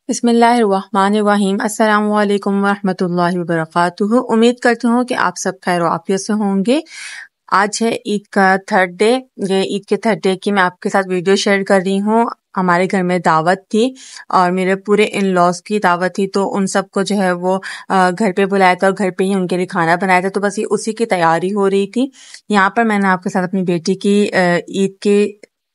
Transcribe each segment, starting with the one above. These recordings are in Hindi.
बिस्मिल्लाहिर्रहमानिर्रहीम। अस्सलामु अलैकुम वरहमतुल्लाहि वबरकातुहू। उम्मीद करती हूँ कि आप सब खैर आफियत से होंगे। आज है ईद का थर्ड डे। ये ईद के थर्ड डे की मैं आपके साथ वीडियो शेयर कर रही हूँ। हमारे घर में दावत थी और मेरे पूरे इन लॉज की दावत थी, तो उन सबको जो है वो घर पे बुलाया था और घर पे ही उनके लिए खाना बनाया था। तो बस ये उसी की तैयारी हो रही थी। यहाँ पर मैंने आपके साथ अपनी बेटी की ईद के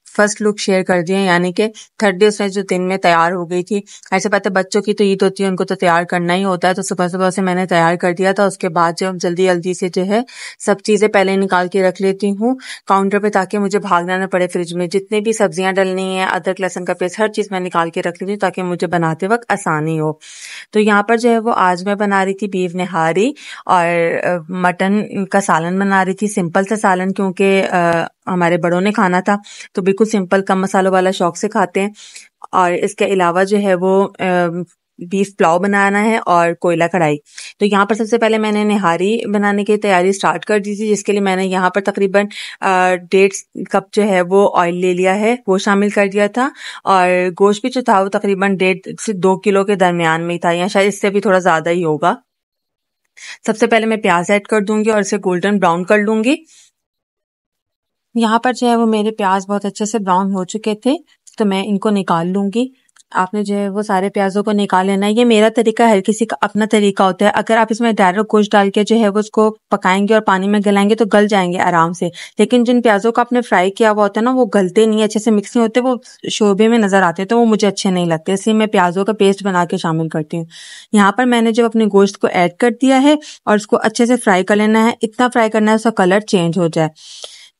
फर्स्ट लुक शेयर कर दिए, यानी कि थर्ड डे उसने जो दिन में तैयार हो गई थी। ऐसे पता है बच्चों की तो ईद होती है, उनको तो तैयार करना ही होता है, तो सुबह सुबह से मैंने तैयार कर दिया था। उसके बाद जो जल्दी जल्दी से जो है सब चीजें पहले निकाल के रख लेती हूँ काउंटर पे, ताकि मुझे भागना ना पड़े। फ्रिज में जितने भी सब्जियां डलनी है, अदरक लहसुन का पेस्ट, हर चीज मैं निकाल के रख लेती हूँ ताकि मुझे बनाते वक्त आसानी हो। तो यहाँ पर जो है वो आज मैं बना रही थी बीफ निहारी और मटन का सालन बना रही थी। सिंपल सा सालन, क्योंकि हमारे बड़ों ने खाना था, तो बिल्कुल सिंपल कम मसालों वाला शौक से खाते हैं। और इसके अलावा जो है वो बीफ पुलाव बनाना है और कोयला कढ़ाई। तो यहाँ पर सबसे पहले मैंने निहारी बनाने की तैयारी स्टार्ट कर दी थी, जिसके लिए मैंने यहाँ पर तकरीबन 1.5 कप जो है वो ऑयल ले लिया है, वो शामिल कर दिया था। और गोश्त भी जो था वो तकरीबन 1.5 से 2 किलो के दरमियान में ही था, या शायद इससे भी थोड़ा ज्यादा ही होगा। सबसे पहले मैं प्याज ऐड कर दूंगी और इसे गोल्डन ब्राउन कर लूंगी। यहाँ पर जो है वो मेरे प्याज बहुत अच्छे से ब्राउन हो चुके थे, तो मैं इनको निकाल लूंगी। आपने जो है वो सारे प्याजों को निकाल लेना है। ये मेरा तरीका है, हर किसी का अपना तरीका होता है। अगर आप इसमें डायरेक्ट गोश्त डाल के जो है वो उसको पकाएंगे और पानी में गलाएंगे तो गल जाएंगे आराम से, लेकिन जिन प्याजों को आपने फ्राई किया हुआ होता है ना, वो गलते नहीं, अच्छे से मिक्स नहीं होते, वो शोरबे में नजर आते हैं, तो वो मुझे अच्छे नहीं लगते। इसलिए मैं प्याजों का पेस्ट बना के शामिल करती हूँ। यहाँ पर मैंने जब अपने गोश्त को ऐड कर दिया है और उसको अच्छे से फ्राई कर लेना है, इतना फ्राई करना है उसका कलर चेंज हो जाए।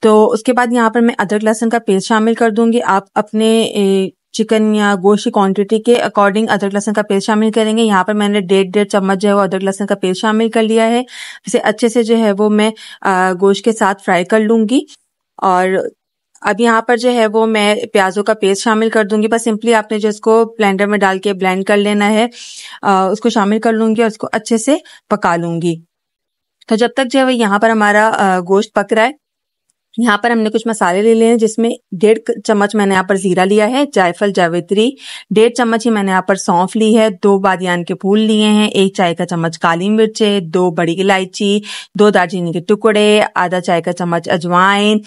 तो उसके बाद यहाँ पर मैं अदरक लहसुन का पेस्ट शामिल कर दूंगी। आप अपने चिकन या गोश्त की क्वांटिटी के अकॉर्डिंग अदरक लहसुन का पेस्ट शामिल करेंगे। यहाँ पर मैंने 1.5 चम्मच जो है वो अदरक लहसुन का पेस्ट शामिल कर लिया है। इसे अच्छे से जो है वो मैं गोश्त के साथ फ्राई कर लूंगी। और अब यहाँ पर जो है वो मैं प्याजों का पेस्ट शामिल कर दूंगी। बस सिंपली आपने जो इसको ब्लेंडर में डाल के ब्लेंड कर लेना है, उसको शामिल कर लूंगी और उसको अच्छे से पका लूंगी। तो जब तक जो है वो यहाँ पर हमारा गोश्त पक रहा है, यहाँ पर हमने कुछ मसाले ले लिए हैं, जिसमें 1.5 चम्मच मैंने यहाँ पर जीरा लिया है, जायफल जावित्री, 1.5 चम्मच ही मैंने यहाँ पर सौंफ ली है, 2 बादियान के फूल लिए हैं, 1 चाय का चम्मच काली मिर्च, 2 बड़ी इलायची, 2 दालचीनी के टुकड़े, आधा चाय का चम्मच अजवाइन,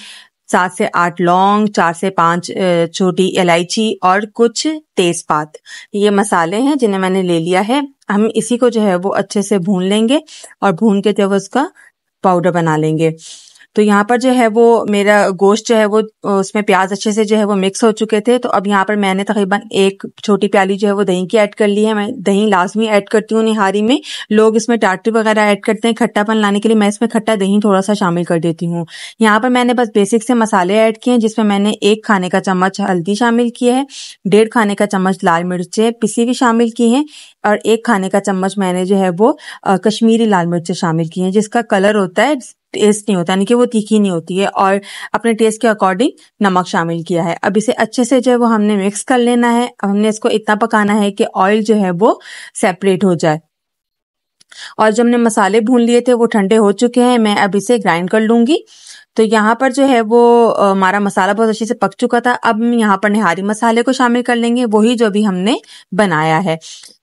7 से 8 लौंग, 4 से 5 छोटी इलायची और कुछ तेजपात। ये मसाले हैं जिन्हें मैंने ले लिया है। हम इसी को जो है वो अच्छे से भून लेंगे और भून के जो है उसका पाउडर बना लेंगे। तो यहाँ पर जो है वो मेरा गोश्त जो है वो उसमें प्याज अच्छे से जो है वो मिक्स हो चुके थे। तो अब यहाँ पर मैंने तकरीबन 1 छोटी प्याली जो है वो दही की ऐड कर ली है। मैं दही लाजमी ऐड करती हूँ निहारी में। लोग इसमें टाटरी वगैरह ऐड करते हैं खट्टापन लाने के लिए, मैं इसमें खट्टा दही थोड़ा सा शामिल कर देती हूँ। यहाँ पर मैंने बस बेसिक से मसाले ऐड किए हैं, जिसमें मैंने 1 खाने का चम्मच हल्दी शामिल की है, 1.5 खाने का चम्मच लाल मिर्चें पिसी हुई शामिल की हैं और 1 खाने का चम्मच मैंने जो है वो कश्मीरी लाल मिर्चें शामिल की हैं, जिसका कलर होता है, टेस्ट नहीं होता, यानी कि वो तीखी नहीं होती है। और अपने टेस्ट के अकॉर्डिंग नमक शामिल किया है। अब इसे अच्छे से जो है वो हमने मिक्स कर लेना है। अब हमने इसको इतना पकाना है कि ऑयल जो है वो सेपरेट हो जाए। और जब हमने मसाले भून लिए थे वो ठंडे हो चुके हैं, मैं अब इसे ग्राइंड कर लूंगी। तो यहाँ पर जो है वो हमारा मसाला बहुत अच्छे से पक चुका था। अब हम यहाँ पर निहारी मसाले को शामिल कर लेंगे, वही जो भी हमने बनाया है।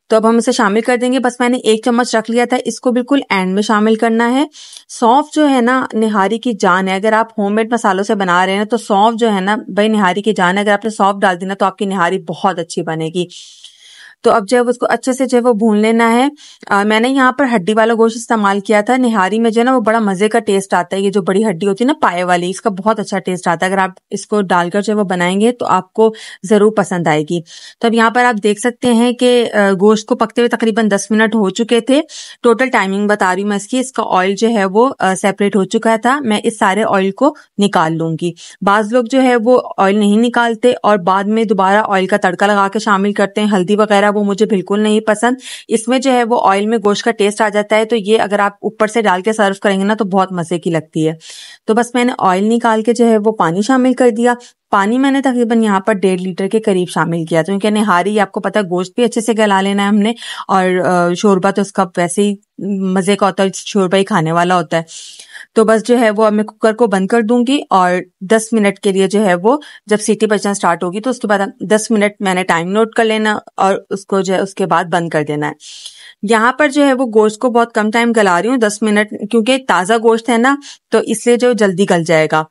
तो अब हम इसे शामिल कर देंगे। बस मैंने 1 चम्मच रख लिया था, इसको बिल्कुल एंड में शामिल करना है। सौंफ जो है ना निहारी की जान है। अगर आप होममेड मसालों से बना रहे हैं तो सौंफ जो है ना भाई निहारी की जान है। अगर आपने सौंफ डाल दी ना तो आपकी निहारी बहुत अच्छी बनेगी। तो अब जो है उसको अच्छे से जो है वो भून लेना है। मैंने यहाँ पर हड्डी वाला गोश्त इस्तेमाल किया था। निहारी में जो है ना वो बड़ा मजे का टेस्ट आता है। ये जो बड़ी हड्डी होती है ना पाए वाली, इसका बहुत अच्छा टेस्ट आता है। अगर आप इसको डालकर जो है वो बनाएंगे तो आपको जरूर पसंद आएगी। तो अब यहाँ पर आप देख सकते हैं कि गोश्त को पकते हुए तकरीबन 10 मिनट हो चुके थे। टोटल टाइमिंग बता रही हूँ मैं इसकी। इसका ऑयल जो है वो सेपरेट हो चुका था। मैं इस सारे ऑयल को निकाल लूंगी। बाज लोग जो है वो ऑयल नहीं निकालते और बाद में दोबारा ऑयल का तड़का लगा के शामिल करते हैं, हल्दी वगैरह, वो मुझे बिल्कुल नहीं पसंद। इसमें जो है वो ऑयल में गोश्त का टेस्ट आ जाता है, तो ये अगर आप ऊपर से डाल के सर्व करेंगे ना तो बहुत मजे की लगती है। तो बस मैंने ऑयल निकाल के जो है वो पानी शामिल कर दिया। पानी मैंने तकरीबन यहाँ पर 1.5 लीटर के करीब शामिल किया था, क्योंकि निहारी आपको पता है गोश्त भी अच्छे से गला लेना है हमने, और शोरबा तो उसका वैसे ही मजे का होता है, शोरबा ही खाने वाला होता है। तो बस जो है वो अब मैं कुकर को बंद कर दूंगी और 10 मिनट के लिए जो है वो, जब सीटी बजना स्टार्ट होगी तो उसके बाद 10 मिनट मैंने टाइम नोट कर लेना और उसको जो है उसके बाद बंद कर देना है। यहाँ पर जो है वो गोश्त को बहुत कम टाइम गला रही हूँ, 10 मिनट, क्योंकि ताज़ा गोश्त है ना तो इसलिए जो जल्दी गल जाएगा।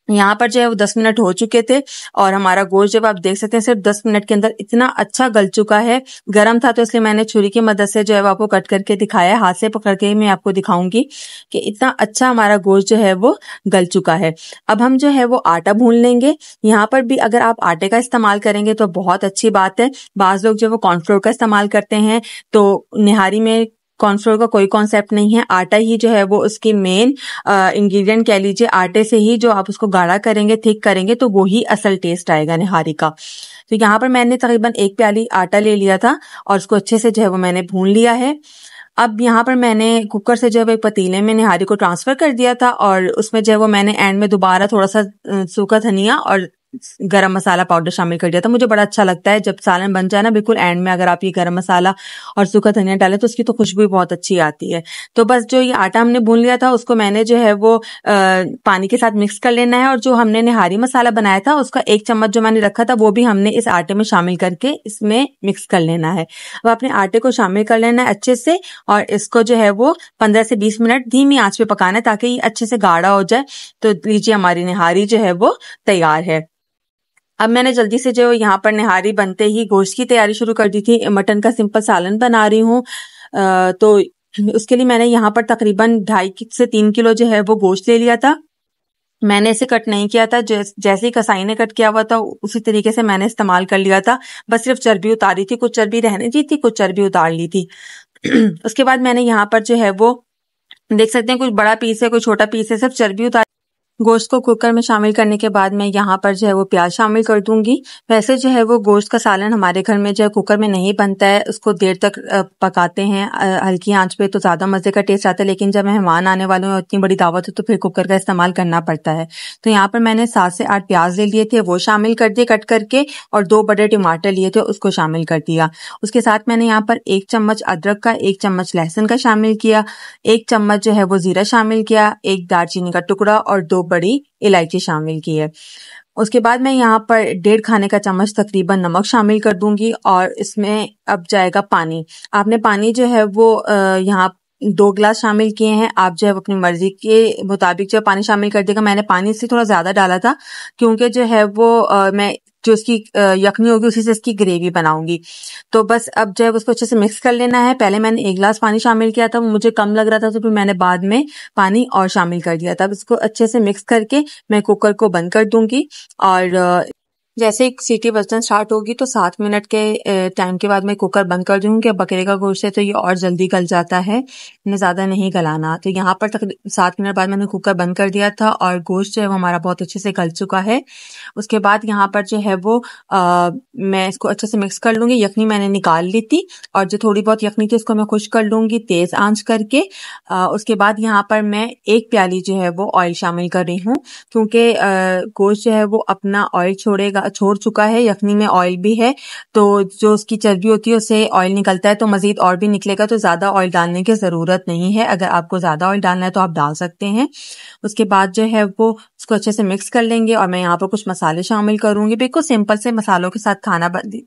यहाँ पर जो है वो 10 मिनट हो चुके थे और हमारा गोश्त जब आप देख सकते हैं सिर्फ 10 मिनट के अंदर इतना अच्छा गल चुका है। गरम था तो इसलिए मैंने छुरी की मदद से जो है वो आपको कट करके दिखाया, हाथ से पकड़ के मैं आपको दिखाऊंगी कि इतना अच्छा हमारा गोश्त जो है वो गल चुका है। अब हम जो है वो आटा भून लेंगे। यहाँ पर भी अगर आप आटे का इस्तेमाल करेंगे तो बहुत अच्छी बात है। बाज लोग जो वो कॉर्नफ्लोर का इस्तेमाल करते हैं, तो निहारी में कॉर्नफ्लोर का कोई कॉन्सेप्ट नहीं है, आटा ही जो है वो उसकी मेन इंग्रेडिएंट कह लीजिए। आटे से ही जो आप उसको गाढ़ा करेंगे, थिक करेंगे, तो वो ही असल टेस्ट आएगा निहारी का। तो यहाँ पर मैंने तकरीबन 1 प्याली आटा ले लिया था और उसको अच्छे से जो है वो मैंने भून लिया है। अब यहाँ पर मैंने कुकर से जो है वो एक पतीले में निहारी को ट्रांसफर कर दिया था और उसमें जो है वो मैंने एंड में दोबारा थोड़ा सा सूखा धनिया और गरम मसाला पाउडर शामिल कर दिया था। मुझे बड़ा अच्छा लगता है जब सालन बन जाए ना, बिल्कुल एंड में अगर आप ये गरम मसाला और सूखा धनिया डालें तो उसकी तो खुशबू बहुत अच्छी आती है। तो बस जो ये आटा हमने भून लिया था उसको मैंने जो है वो पानी के साथ मिक्स कर लेना है, और जो हमने निहारी मसाला बनाया था उसका 1 चम्मच जो मैंने रखा था वो भी हमने इस आटे में शामिल करके इसमें मिक्स कर लेना है। अब अपने आटे को शामिल कर लेना है अच्छे से और इसको जो है वो 15 से 20 मिनट धीमी आंच पे पकाना है ताकि ये अच्छे से गाढ़ा हो जाए। तो लीजिए हमारी निहारी जो है वो तैयार है। अब मैंने जल्दी से जो यहाँ पर निहारी बनते ही गोश्त की तैयारी शुरू कर दी थी। मटन का सिंपल सालन बना रही हूँ, तो उसके लिए मैंने यहाँ पर तकरीबन 2.5 से 3 किलो जो है वो गोश्त ले लिया था। मैंने इसे कट नहीं किया था, जैसे ही कसाई ने कट किया हुआ था उसी तरीके से मैंने इस्तेमाल कर लिया था। बस सिर्फ चर्बी उतारी थी, कुछ चर्बी रहने दी थी, कुछ चर्बी उतार ली थी। उसके बाद मैंने यहाँ पर जो है वो देख सकते हैं कुछ बड़ा पीस है, कोई छोटा पीस है, सिर्फ चर्बी उतार। गोश्त को कुकर में शामिल करने के बाद मैं यहाँ पर जो है वो प्याज शामिल कर दूंगी। वैसे जो है वो गोश्त का सालन हमारे घर में जो है कुकर में नहीं बनता है, उसको देर तक पकाते हैं हल्की आंच पे, तो ज्यादा मजे का टेस्ट आता है। लेकिन जब मेहमान आने वाले हैं, इतनी बड़ी दावत है, तो फिर कुकर का इस्तेमाल करना पड़ता है। तो यहाँ पर मैंने 7 से 8 प्याज ले लिए थे, वो शामिल कर दिए कट करके, और 2 बड़े टमाटर लिए थे उसको शामिल कर दिया। उसके साथ मैंने यहाँ पर 1 चम्मच अदरक का, 1 चम्मच लहसुन का शामिल किया, 1 चम्मच जो है वो जीरा शामिल किया, 1 दालचीनी का टुकड़ा और 2 बड़ी इलायची शामिल की है। उसके बाद मैं यहाँ पर 1.5 खाने का चम्मच तकरीबन नमक शामिल कर दूंगी और इसमें अब जाएगा पानी। आपने पानी जो है वो यहाँ 2 गिलास शामिल किए हैं, आप जो है अपनी मर्जी के मुताबिक जो पानी शामिल कर देगा। मैंने पानी इससे थोड़ा ज्यादा डाला था क्योंकि जो है वो मैं जो इसकी यखनी होगी उसी से इसकी ग्रेवी बनाऊंगी। तो बस अब जो है उसको अच्छे से मिक्स कर लेना है। पहले मैंने 1 गिलास पानी शामिल किया था, मुझे कम लग रहा था, तो फिर मैंने बाद में पानी और शामिल कर दिया था। अब इसको अच्छे से मिक्स करके मैं कुकर को बंद कर दूंगी और जैसे एक सीटी बजना स्टार्ट होगी तो 7 मिनट के टाइम के बाद मैं कुकर बंद कर दूंगी। अब बकरे का गोश्त है तो ये और जल्दी गल जाता है, इन्हें ज्यादा नहीं गलाना। तो यहाँ पर 7 मिनट बाद मैंने कुकर बंद कर दिया था और गोश्त जो है वो हमारा बहुत अच्छे से गल चुका है। उसके बाद यहाँ पर जो है वो मैं इसको अच्छे से मिक्स कर लूंगी। यखनी मैंने निकाल ली थी और जो थोड़ी बहुत यखनी थी उसको मैं खुश्क कर लूंगी तेज आंच करके। उसके बाद यहाँ पर मैं 1 प्याली जो है वो ऑयल शामिल कर रही हूँ, क्योंकि गोश्त जो है वो अपना ऑयल छोड़ चुका है, यखनी में ऑयल भी है, तो जो उसकी चर्बी होती है उससे ऑयल निकलता है, तो मजीद और भी निकलेगा। तो ज्यादा ऑयल डालने की जरूरत नहीं है, अगर आपको ज्यादा ऑयल डालना है तो आप डाल सकते हैं। उसके बाद जो है वो उसको अच्छे से मिक्स कर लेंगे और मैं यहाँ पर कुछ मसाले शामिल करूंगी। बिल्कुल सिंपल से मसालों के साथ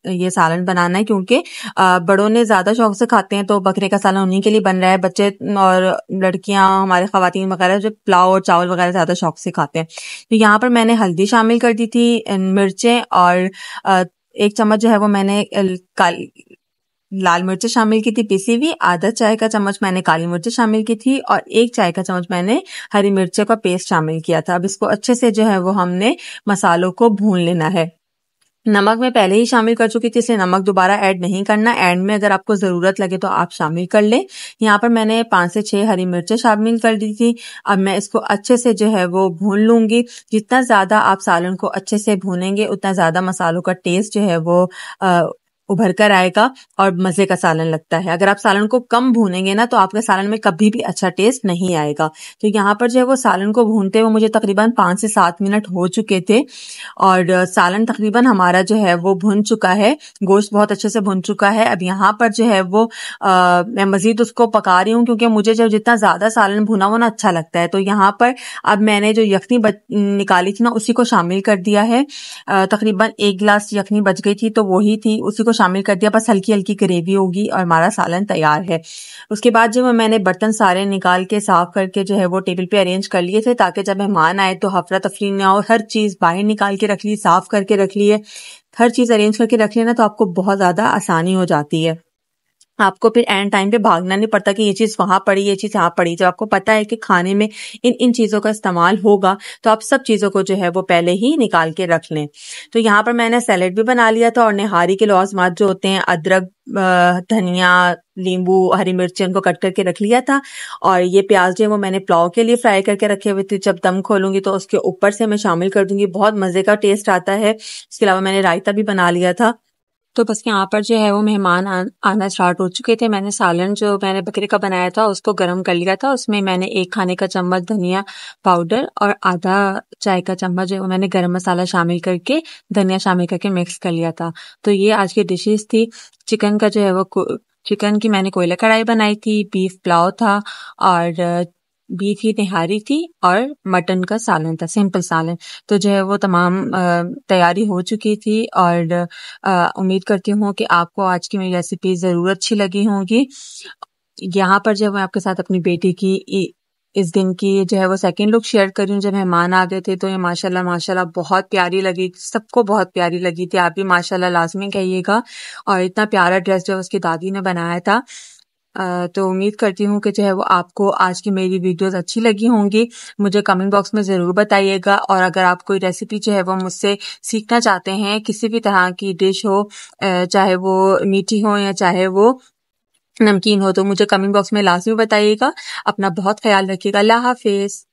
ये सालन बनाना है, क्योंकि बड़ों ने ज्यादा शौक से खाते हैं, तो बकरे का सालन उन्हीं के लिए बन रहा है। बच्चे और लड़कियां, हमारे खवातीन वगैरह जो पुलाव और चावल वगैरह ज्यादा शौक से खाते हैं। तो यहाँ पर मैंने हल्दी शामिल कर दी थी, मिर्चें, और 1 चम्मच जो है वो मैंने लाल मिर्च शामिल की थी पिसी हुई, आधा चाय का चम्मच मैंने काली मिर्च शामिल की थी और 1 चाय का चम्मच मैंने हरी मिर्चों का पेस्ट शामिल किया था। अब इसको अच्छे से जो है वो हमने मसालों को भून लेना है। नमक मैं पहले ही शामिल कर चुकी थी, इसलिए नमक दोबारा ऐड नहीं करना। एंड में अगर आपको जरूरत लगे तो आप शामिल कर लें। यहाँ पर मैंने 5 से 6 हरी मिर्चें शामिल कर दी थी। अब मैं इसको अच्छे से जो है वो भून लूंगी। जितना ज्यादा आप सालन को अच्छे से भूनेंगे उतना ज्यादा मसालों का टेस्ट जो है वो उभर कर आएगा और मज़े का सालन लगता है। अगर आप सालन को कम भूनेंगे ना तो आपके सालन में कभी भी अच्छा टेस्ट नहीं आएगा। तो यहाँ पर जो है वो सालन को भूनते हुए मुझे तकरीबन 5 से 7 मिनट हो चुके थे और सालन तकरीबन हमारा जो है वो भुन चुका है, गोश्त बहुत अच्छे से भुन चुका है। अब यहाँ पर जो है वो मैं मज़ीद उसको पका रही हूँ क्योंकि मुझे जब जितना ज़्यादा सालन भुना हो ना अच्छा लगता है। तो यहाँ पर अब मैंने जो यखनी निकाली थी ना उसी को शामिल कर दिया है। तकरीबन 1 गिलास यखनी बच गई थी तो वही थी, उसी को शामिल कर दिया। बस हल्की हल्की ग्रेवी होगी और हमारा सालन तैयार है। उसके बाद जो मैंने बर्तन सारे निकाल के साफ करके जो है वो टेबल पे अरेंज कर लिए थे ताकि जब मेहमान आए तो हफरा तफरी ना हो। हर चीज़ बाहर निकाल के रख ली, साफ करके रख लिए, हर चीज़ अरेंज करके रख लिया ना तो आपको बहुत ज़्यादा आसानी हो जाती है। आपको फिर एंड टाइम पे भागना नहीं पड़ता कि ये चीज़ वहां पड़ी, ये चीज़ यहाँ पड़ी। जब आपको पता है कि खाने में इन इन चीज़ों का इस्तेमाल होगा तो आप सब चीज़ों को जो है वो पहले ही निकाल के रख लें। तो यहाँ पर मैंने सैलेड भी बना लिया था और निहारी के लवाज़मात जो होते हैं अदरक, धनिया, नींबू, हरी मिर्च इनको कट करके रख लिया था। और ये प्याज जो है वो मैंने पुलाव के लिए फ्राई करके रखे हुए थे। जब दम खोलूंगी तो उसके ऊपर से मैं शामिल कर दूंगी, बहुत मज़े का टेस्ट आता है। इसके अलावा मैंने रायता भी बना लिया था। तो बस यहाँ पर जो है वो मेहमान आना स्टार्ट हो चुके थे। मैंने सालन जो मैंने बकरे का बनाया था उसको गर्म कर लिया था। उसमें मैंने 1 खाने का चम्मच धनिया पाउडर और आधा चाय का चम्मच जो मैंने गरम मसाला शामिल करके धनिया शामिल करके मिक्स कर लिया था। तो ये आज की डिशेस थी। चिकन का जो है वो चिकन की मैंने कोयला कढ़ाई बनाई थी, बीफ पुलाव था और बीफ की निहारी थी और मटन का सालन था, सिंपल सालन। तो जो है वो तमाम तैयारी हो चुकी थी और उम्मीद करती हूँ कि आपको आज की मेरी रेसिपी ज़रूर अच्छी लगी होगी। यहाँ पर जब मैं आपके साथ अपनी बेटी की इस दिन की जो है वो सेकंड लुक शेयर कर रही हूँ। जब मेहमान आ गए थे तो ये माशाल्लाह माशाल्लाह बहुत प्यारी लगी, सबको बहुत प्यारी लगी थी। आप भी माशाल्लाह लाजमी कहिएगा। और इतना प्यारा ड्रेस जो उसकी दादी ने बनाया था। तो उम्मीद करती हूँ कि जो है वो आपको आज की मेरी वीडियोस अच्छी लगी होंगी। मुझे कमेंट बॉक्स में ज़रूर बताइएगा। और अगर आप कोई रेसिपी जो है वो मुझसे सीखना चाहते हैं, किसी भी तरह की डिश हो, चाहे वो मीठी हो या चाहे वो नमकीन हो, तो मुझे कमेंट बॉक्स में लाजमी बताइएगा। अपना बहुत ख्याल रखिएगा। अल्लाह हाफिज़।